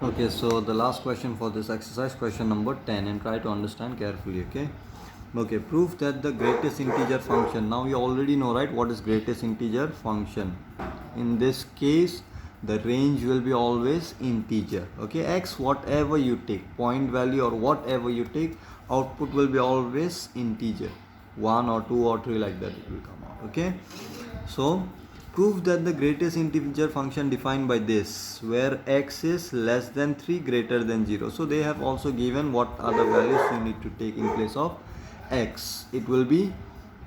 Okay, so the last question for this exercise, question number 10, and try to understand carefully. Okay, prove that the greatest integer function. Now you already know, right, what is greatest integer function. In this case, the range will be always integer. Okay, x, whatever you take, point value or whatever you take, output will be always integer, 1 or 2 or 3, like that it will come out. Okay, so prove that the greatest integer function defined by this, where x is less than 3, greater than 0. So they have also given what are the values you need to take in place of x. It will be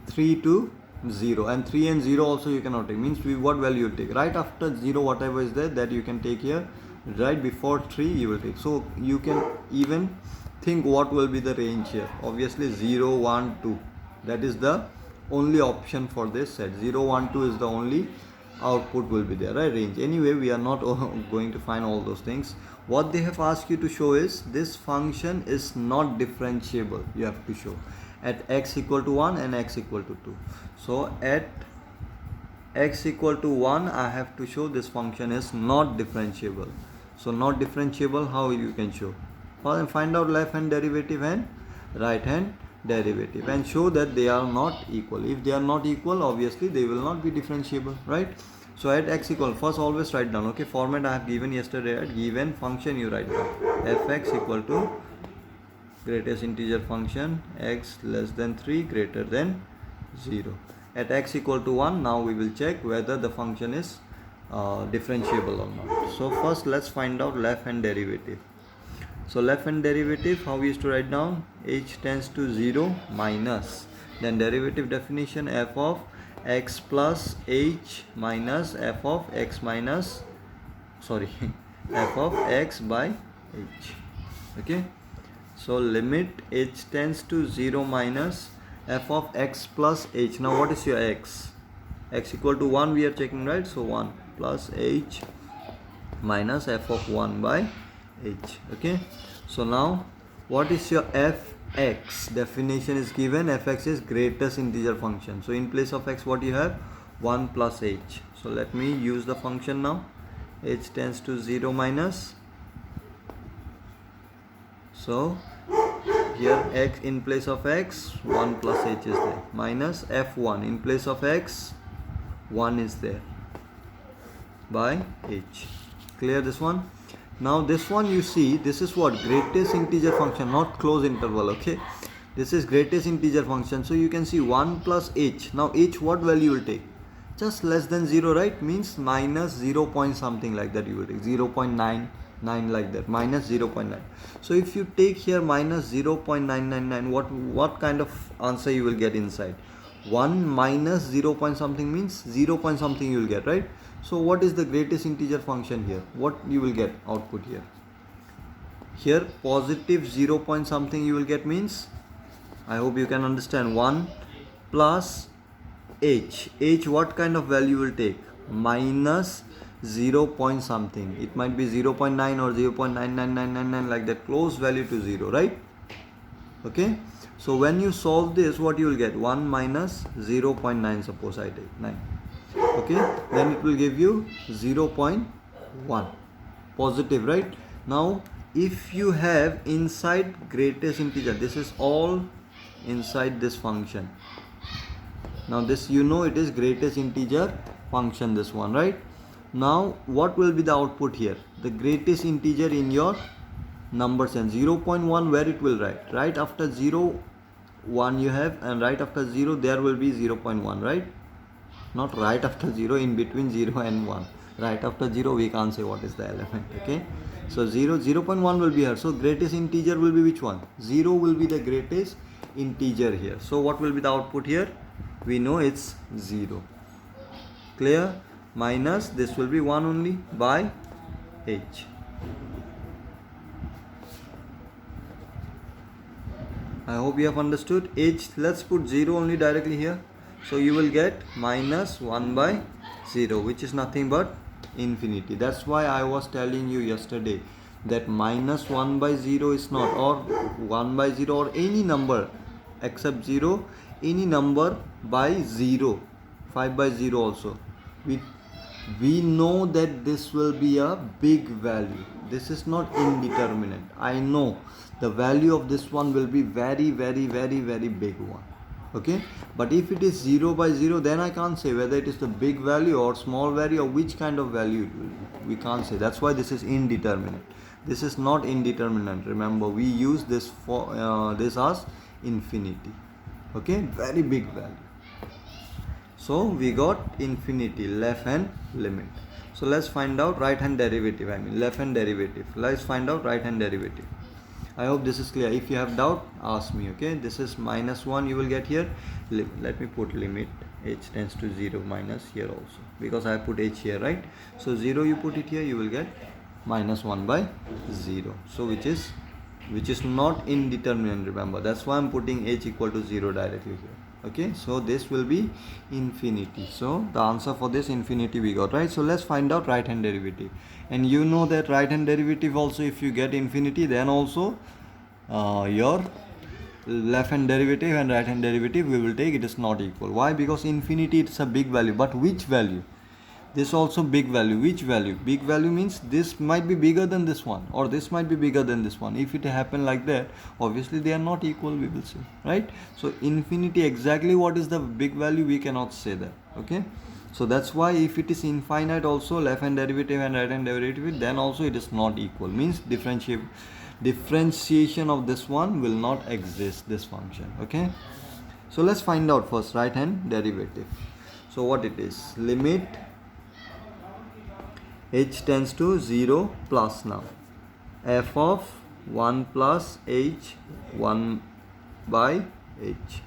3 to 0, and 3 and 0 also you cannot take. Means what value you take right after 0, whatever is there, that you can take here. Right before 3 you will take. So you can even think what will be the range here. Obviously 0, 1, 2, that is the only option for this set. 0, 1, 2 is the only output will be there, right? Range. Anyway, we are not going to find all those things. What they have asked you to show is this function is not differentiable. You have to show at x equal to 1 and x equal to 2. So at x equal to 1, I have to show this function is not differentiable. So not differentiable, how you can show? Well, find out left hand derivative and right hand derivative and show that they are not equal. If they are not equal, obviously they will not be differentiable, right? So at x equal, first always write down. Okay, format I have given yesterday. At given function you write down fx equal to greatest integer function x less than 3, greater than 0. At x equal to 1, now we will check whether the function is differentiable or not. So first let's find out left hand derivative. So left hand derivative, how we used to write down? H tends to 0 minus, then derivative definition f of x plus h minus f of x minus, sorry, f of x by h. Okay, so limit h tends to 0 minus f of x plus h. Now what is your x? X equal to 1 we are checking, right? So 1 plus h minus f of 1 by h. Okay, so now what is your fx? Definition is given, fx is greatest integer function. So in place of x, what you have? 1 plus h. So let me use the function now. H tends to 0 minus, so here x in place of x, 1 plus h is there, minus f1 in place of x, 1 is there, by h. Clear this one? Now this one, you see, this is what? Greatest integer function, not close interval. Okay, this is greatest integer function. So you can see 1 plus h. Now h, what value will take? Just less than 0, right? Means minus 0 point something, like that you will take 0.99, like that, minus 0.9. So if you take here minus 0.999, what kind of answer you will get inside? 1 minus 0 point something means 0 point something you will get, right? So what is the greatest integer function here? What you will get output here? Here positive 0 point something you will get, means I hope you can understand, 1 plus h. H, what kind of value will take? Minus 0 point something. It might be 0.9 or 0.99999, like that, close value to 0, right? Okay, so when you solve this, what you will get? 1 minus 0.9, suppose I take 9. Okay, then it will give you 0.1 positive, right? Now if you have inside greatest integer, this is all inside this function. Now this, you know, it is greatest integer function, this one, right? Now what will be the output here? The greatest integer in your number sense, 0.1, where it will write? Right after 0, 1 you have, and right after 0 there will be 0.1, right? Not right after 0, in between 0 and 1. Right after 0 we can't say what is the element. Okay, so 0.1 will be here. So greatest integer will be which one? 0 will be the greatest integer here. So what will be the output here? We know it's 0. Clear? Minus this will be 1 only, by h. I hope you have understood. H, let's put 0 only directly here. So you will get minus 1 by 0, which is nothing but infinity. That's why I was telling you yesterday that minus 1 by 0 is not, or 1 by 0, or any number except 0, any number by 0, 5 by 0 also. we know that this will be a big value. This is not indeterminate. I know the value of this one will be very big one. Okay, but if it is 0 by 0, then I can't say whether it is the big value or small value or which kind of value it will be. We can't say. That's why this is indeterminate. This is not indeterminate. Remember, we use this for this as infinity. Okay, very big value. So we got infinity, left hand limit. So let's find out right hand derivative. I mean left hand derivative. Let's find out right hand derivative. I hope this is clear. If you have doubt, ask me. Okay, this is -1 you will get here. Let me put limit h tends to 0 minus here also, because I put h here, right? So 0 you put it here, you will get -1 by 0. So which is not indeterminate, remember. That's why I'm putting h equal to 0 directly here. Okay, so this will be infinity. So the answer for this infinity we got, right? So let's find out right hand derivative. And you know that right hand derivative also, if you get infinity, then also your left hand derivative and right hand derivative we will take, it is not equal. Why? Because infinity, it's a big value. But which value? This also big value. Which value? Big value means this might be bigger than this one, or this might be bigger than this one. If it happen like that, obviously they are not equal, we will say, right? So infinity, exactly what is the big value, we cannot say that. Okay, so that's why if it is infinite also, left hand derivative and right hand derivative, then also it is not equal, means differentiation of this one will not exist, this function. Okay, so let's find out first right hand derivative. So what it is? Limit h tends to 0 plus, now f of 1 plus h 1 by h,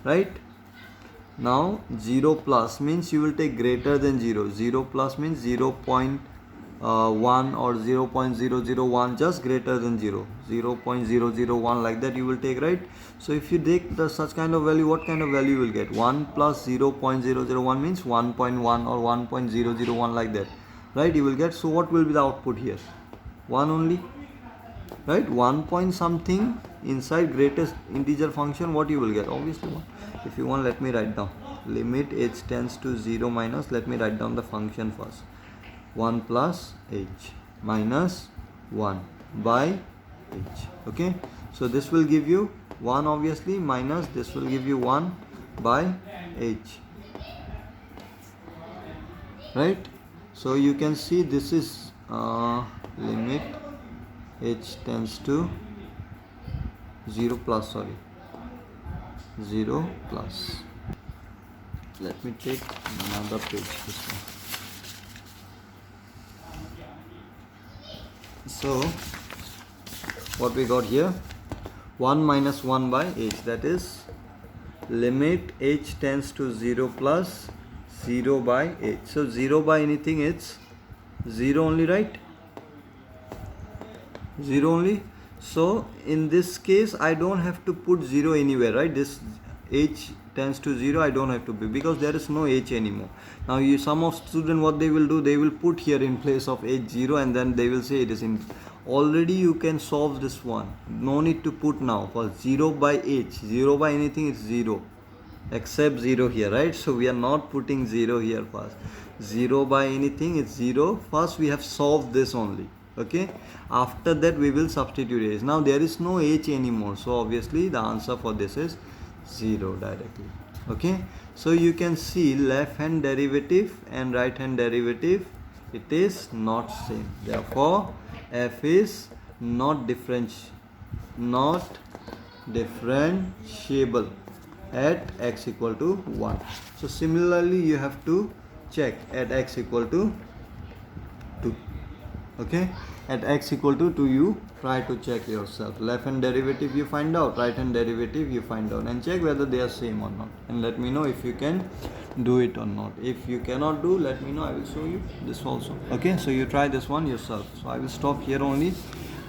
right? Now 0 plus means you will take greater than 0. 0 plus means 0.1 or 0.001, just greater than 0. 0.001 like that you will take, right? So if you take such kind of value, what kind of value you will get? 1 plus 0.001 means 1.1 or 1.001 like that, right? You will get. So what will be the output here? 1 only, right? 1 point something inside greatest integer function, what you will get? Obviously 1. If you want, let me write down. Limit h tends to 0 minus, let me write down the function first. 1 plus h minus 1 by h. Okay, so this will give you 1 obviously, minus this will give you 1 by h, right? So you can see this is limit h tends to 0 plus, 0 plus. Let me take another page, this one. So what we got here? 1 minus 1 by h, that is limit h tends to 0 plus 0 by h. So 0 by anything, it's 0 only, right? 0 only. So in this case I don't have to put 0 anywhere, right? This h tends to 0, I don't have to be, because there is no h anymore. Now some of students, what they will do, they will put here in place of h 0, and then they will say it is in. Already you can solve this one, no need to put now. For 0 by h, 0 by anything, it's 0 except 0 here, right? So we are not putting 0 here first. 0 by anything, it's 0. First we have solved this only. Okay, after that we will substitute h. Now there is no h anymore, so obviously the answer for this is 0 directly. Okay, so you can see left hand derivative and right hand derivative, it is not same. Therefore f is not differentiable at x equal to 1. So similarly you have to check at x equal to 2. Okay, at x equal to 2 you try to check yourself. Left hand derivative you find out, right hand derivative you find out, and check whether they are same or not, and let me know if you can do it or not. If you cannot do, let me know, I will show you this also. Okay, so you try this one yourself. So I will stop here only,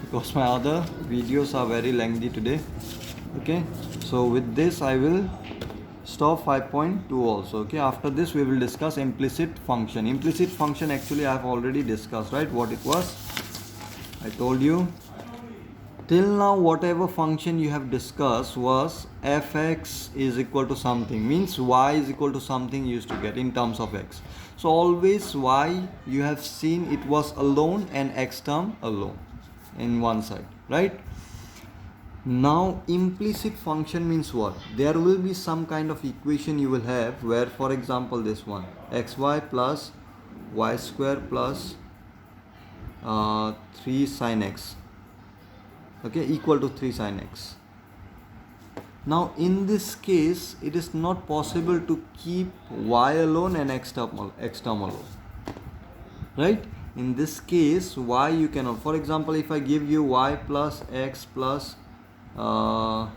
because my other videos are very lengthy today. Okay, so with this I will stop 5.2 also. Okay, after this we will discuss implicit function. Implicit function actually I have already discussed, right? What it was, I told you. Till now whatever function you have discussed was fx is equal to something, means y is equal to something you used to get in terms of x. So always y you have seen it was alone and x term alone in one side, right? Now implicit function means what? There will be some kind of equation you will have where, for example, this one xy plus y square plus 3 sin x, okay, equal to 3 sin x. Now in this case it is not possible to keep y alone and x term alone, right? In this case y you cannot. For example, if I give you y plus x plus 2y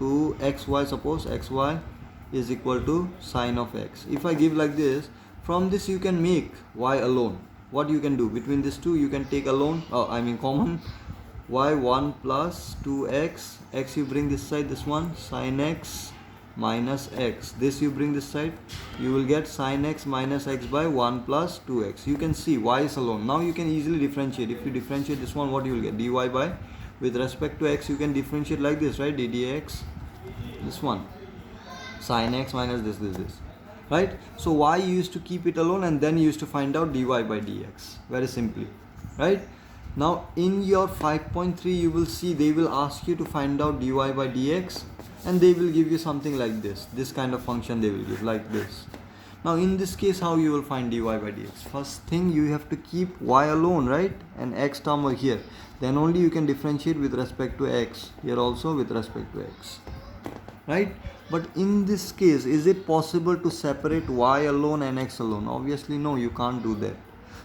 2xy, suppose xy is equal to sine of x. If I give like this, from this you can make y alone. What you can do between these two, you can take alone, common, y1 plus 2x, x you bring this side, this one sine x minus x, this you bring this side, you will get sine x minus x by 1 plus 2x. You can see y is alone. Now you can easily differentiate. If you differentiate this one, what you will get? Dy by, with respect to x you can differentiate like this, right? ddx, this one sine x minus this, right? So y you used to keep it alone and then you used to find out dy by dx, very simply, right? Now in your 5.3 you will see they will ask you to find out dy by dx and they will give you something like this kind of function they will give like this. Now in this case how you will find dy by dx? First thing, you have to keep y alone, right, and x term over here, then only you can differentiate with respect to x, here also with respect to x, right? But in this case, is it possible to separate y alone and x alone? Obviously no, you can't do that.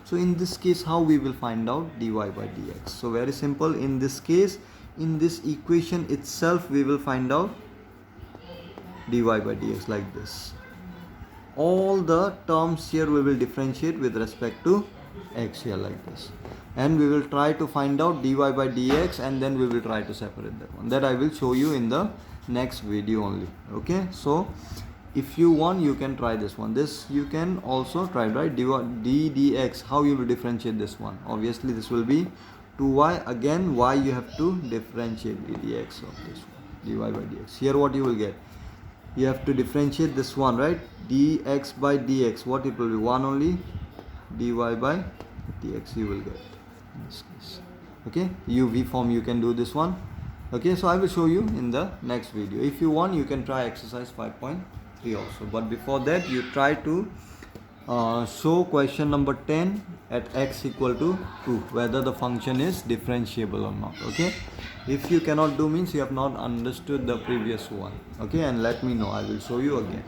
So in this case how we will find out dy by dx? So very simple. In this case, in this equation itself we will find out dy by dx like this. All the terms here we will differentiate with respect to x here like this, and we will try to find out dy by dx and then we will try to separate that one. That I will show you in the next video only, okay? So if you want you can try this one. This you can also try, right? d dx, how you will differentiate this one? Obviously this will be 2y, again y you have to differentiate dx of this one, dy by dx. Here what you will get? You have to differentiate this one, right? dx by dx, what it will be? 1 only, dy by dx you will get in this case, okay? uv form you can do this one, okay? So I will show you in the next video. If you want you can try exercise 5.3 also, but before that you try to show question number 10 at x equal to 2 whether the function is differentiable or not, okay? If you cannot do, means you have not understood the previous one, okay? And let me know, I will show you again.